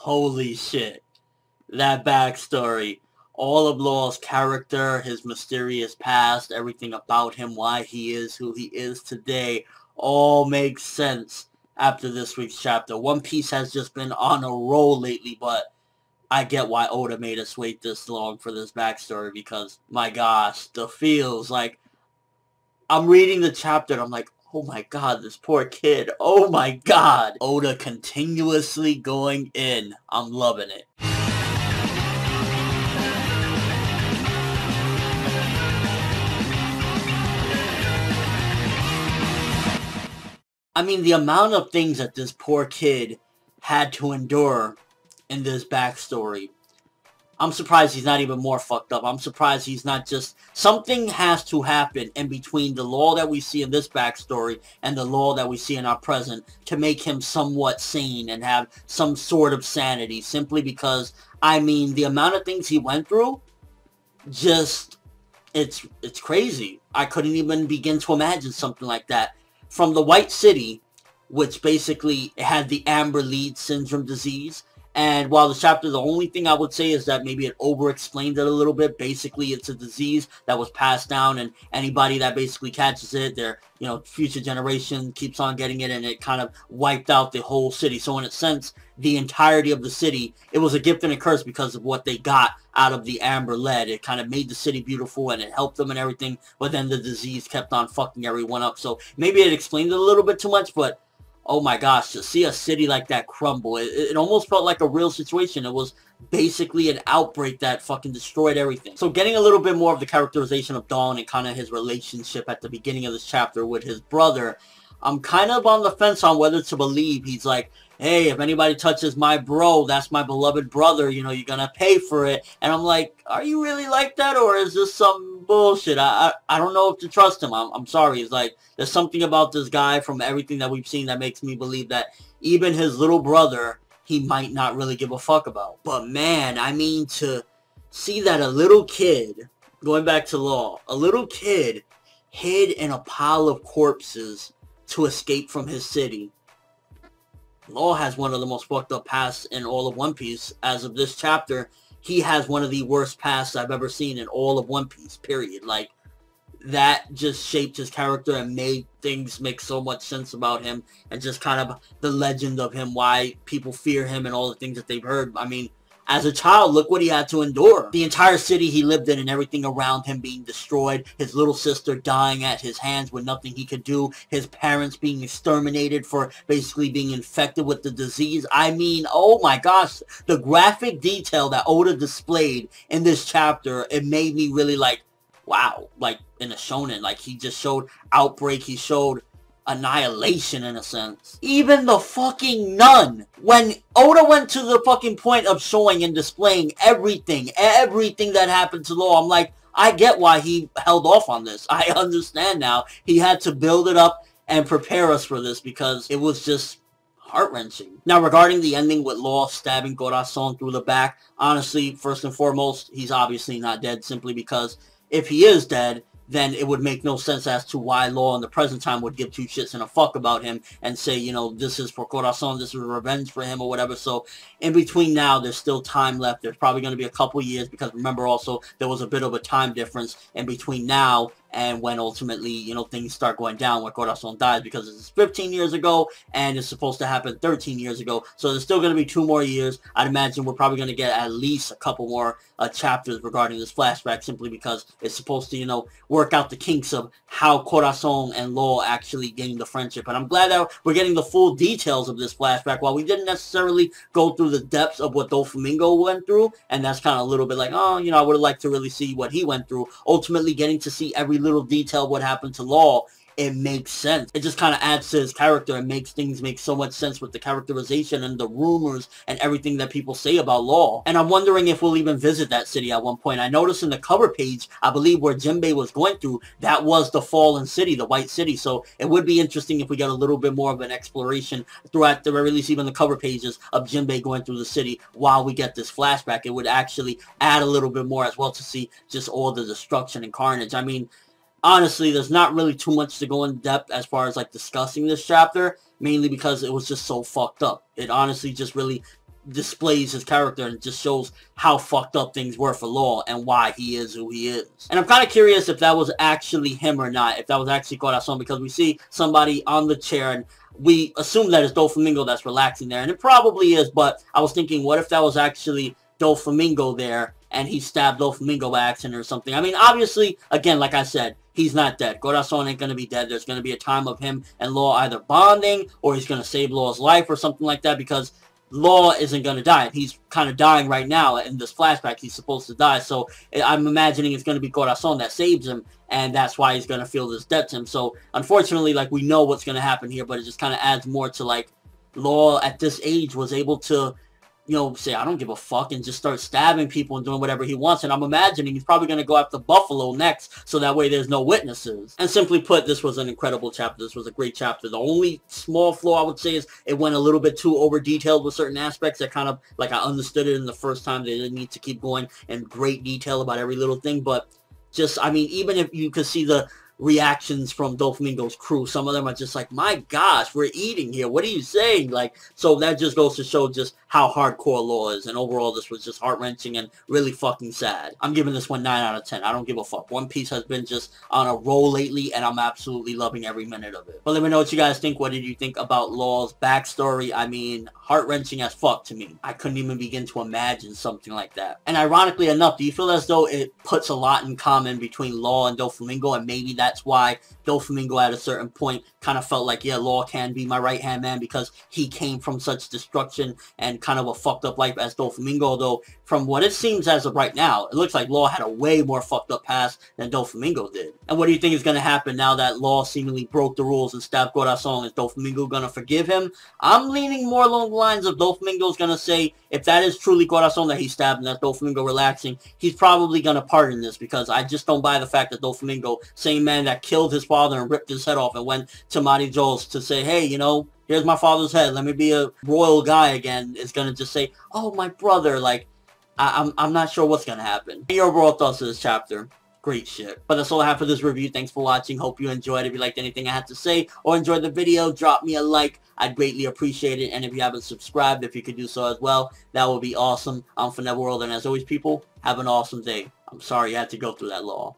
Holy shit. That backstory. All of Law's character, his mysterious past, everything about him, why he is who he is today, all makes sense after this week's chapter. One Piece has just been on a roll lately, but I get why Oda made us wait this long for this backstory because, my gosh, the feels. Like, I'm reading the chapter and I'm like, oh my god, this poor kid. Oh my god. Oda continuously going in. I'm loving it. I mean, the amount of things that this poor kid had to endure in this backstory. I'm surprised he's not even more fucked up. I'm surprised he's not just... Something has to happen in between the Law that we see in this backstory and the Law that we see in our present to make him somewhat sane and have some sort of sanity. Simply because, I mean, the amount of things he went through, just... It's crazy. I couldn't even begin to imagine something like that. From the White City, which basically had the Amber Lead Syndrome disease. And while the chapter, the only thing I would say is that maybe it over-explained it a little bit. Basically, it's a disease that was passed down, and anybody that basically catches it, their, future generation keeps on getting it, and it kind of wiped out the whole city. So in a sense, the entirety of the city, it was a gift and a curse because of what they got out of the Amber Lead. It kind of made the city beautiful, and it helped them and everything, but then the disease kept on fucking everyone up. So maybe it explained it a little bit too much, but oh my gosh, to see a city like that crumble, it almost felt like a real situation. It was basically an outbreak that fucking destroyed everything. So getting a little bit more of the characterization of Dawn and kind of his relationship at the beginning of this chapter with his brother, I'm kind of on the fence on whether to believe he's like, hey, if anybody touches my bro, that's my beloved brother, you're gonna pay for it. And I'm like, are you really like that, or is this some bullshit? I don't know if to trust him. I'm sorry. It's like, there's something about this guy from everything that we've seen that makes me believe that even his little brother, he might not really give a fuck about. But man, I mean, to see that a little kid, going back to Law, a little kid hid in a pile of corpses to escape from his city. Law has one of the most fucked up pasts in all of One Piece. As of this chapter, he has one of the worst pasts I've ever seen in all of One Piece, period. Like, that just shaped his character and made things make so much sense about him, and just kind of the legend of him, why people fear him and all the things that they've heard. I mean, as a child, look what he had to endure. The entire city he lived in and everything around him being destroyed. His little sister dying at his hands with nothing he could do. His parents being exterminated for basically being infected with the disease. I mean, oh my gosh. The graphic detail that Oda displayed in this chapter, it made me really like, wow. Like, in a shonen, like, he just showed outbreak. He showed annihilation in a sense. Even the fucking nun, when Oda went to the fucking point of showing and displaying everything that happened to Law, I'm like, I get why he held off on this. I understand now. He had to build it up and prepare us for this because it was just heart-wrenching. Now, regarding the ending with Law stabbing Corazon through the back, honestly, first and foremost, he's obviously not dead, simply because if he is dead, then it would make no sense as to why Law in the present time would give two shits and a fuck about him and say, this is for Corazon, this is revenge for him or whatever. So in between now, there's still time left. There's probably going to be a couple years because remember also there was a bit of a time difference in between now and when ultimately, things start going down when Corazon dies, because it's 15 years ago and it's supposed to happen 13 years ago. So there's still going to be 2 more years. I'd imagine we're probably going to get at least a couple more chapters regarding this flashback, simply because it's supposed to, work out the kinks of how Corazon and Law actually gained the friendship. And I'm glad that we're getting the full details of this flashback. While we didn't necessarily go through the depths of what Doflamingo went through, and that's kind of a little bit like, oh, I would have liked to really see what he went through. Ultimately, getting to see every little detail of what happened to Law, it makes sense. It just kind of adds to his character and makes things make so much sense with the characterization and the rumors and everything that people say about Law. And I'm wondering if we'll even visit that city at one point. I noticed in the cover page, I believe where Jinbei was going through, that was the fallen city, the White City. So it would be interesting if we got a little bit more of an exploration throughout the very least even the cover pages of Jinbei going through the city while we get this flashback. It would actually add a little bit more as well to see just all the destruction and carnage. I mean, honestly, there's not really too much to go in depth as far as like discussing this chapter, mainly because it was just so fucked up. It honestly just really displays his character and just shows how fucked up things were for Law and why he is who he is. And I'm kind of curious if that was actually him or not, if that was actually Corazon, because we see somebody on the chair and we assume that it's Doflamingo that's relaxing there, and it probably is, but I was thinking, what if that was actually Doflamingo there and he stabbed Doflamingo by accident or something? I mean, obviously, again, like I said, he's not dead. Corazon ain't going to be dead. There's going to be a time of him and Law either bonding, or he's going to save Law's life or something like that, because Law isn't going to die. He's kind of dying right now in this flashback. He's supposed to die. So I'm imagining it's going to be Corazon that saves him, and that's why he's going to feel this debt to him. So unfortunately, like, we know what's going to happen here, but it just kind of adds more to, like, Law at this age was able to, you know, say, I don't give a fuck, and just start stabbing people and doing whatever he wants. And I'm imagining he's probably going to go after Buffalo next, so that way there's no witnesses. And simply put, this was an incredible chapter. This was a great chapter. The only small flaw I would say is it went a little bit too over-detailed with certain aspects that kind of, like, I understood it in the first time. They didn't need to keep going in great detail about every little thing, but just, I mean, even if you could see the reactions from Doflamingo's crew, some of them are just like, my gosh, we're eating here, what are you saying? Like, so that just goes to show just how hardcore Law is, and overall this was just heart-wrenching and really fucking sad. I'm giving this one 9 out of 10. I don't give a fuck. One Piece has been just on a roll lately, and I'm absolutely loving every minute of it. But let me know what you guys think. What did you think about Law's backstory? I mean, heart-wrenching as fuck to me. I couldn't even begin to imagine something like that. And ironically enough, do you feel as though it puts a lot in common between Law and Doflamingo, and maybe that's why Doflamingo at a certain point kind of felt like, yeah, Law can be my right-hand man, because he came from such destruction and kind of a fucked up life as Doflamingo, although from what it seems as of right now, it looks like Law had a way more fucked up past than Doflamingo did. And what do you think is going to happen now that Law seemingly broke the rules and stabbed Corazon? Is Doflamingo going to forgive him? I'm leaning more along the lines of Doflamingo's going to say, if that is truly Corazon that he stabbed and that's Doflamingo relaxing, he's probably going to pardon this, because I just don't buy the fact that Doflamingo, same man that killed his father and ripped his head off and went to Marijo's to say, hey, you know, here's my father's head, let me be a royal guy again, is going to just say, oh, my brother. Like, I'm not sure what's going to happen. Your overall thoughts of this chapter? Great shit. But that's all I have for this review. Thanks for watching. Hope you enjoyed. If you liked anything I had to say or enjoyed the video, drop me a like. I'd greatly appreciate it. And if you haven't subscribed, if you could do so as well, that would be awesome. I'm FNetworld, and as always, people, have an awesome day. I'm sorry you had to go through that, Law.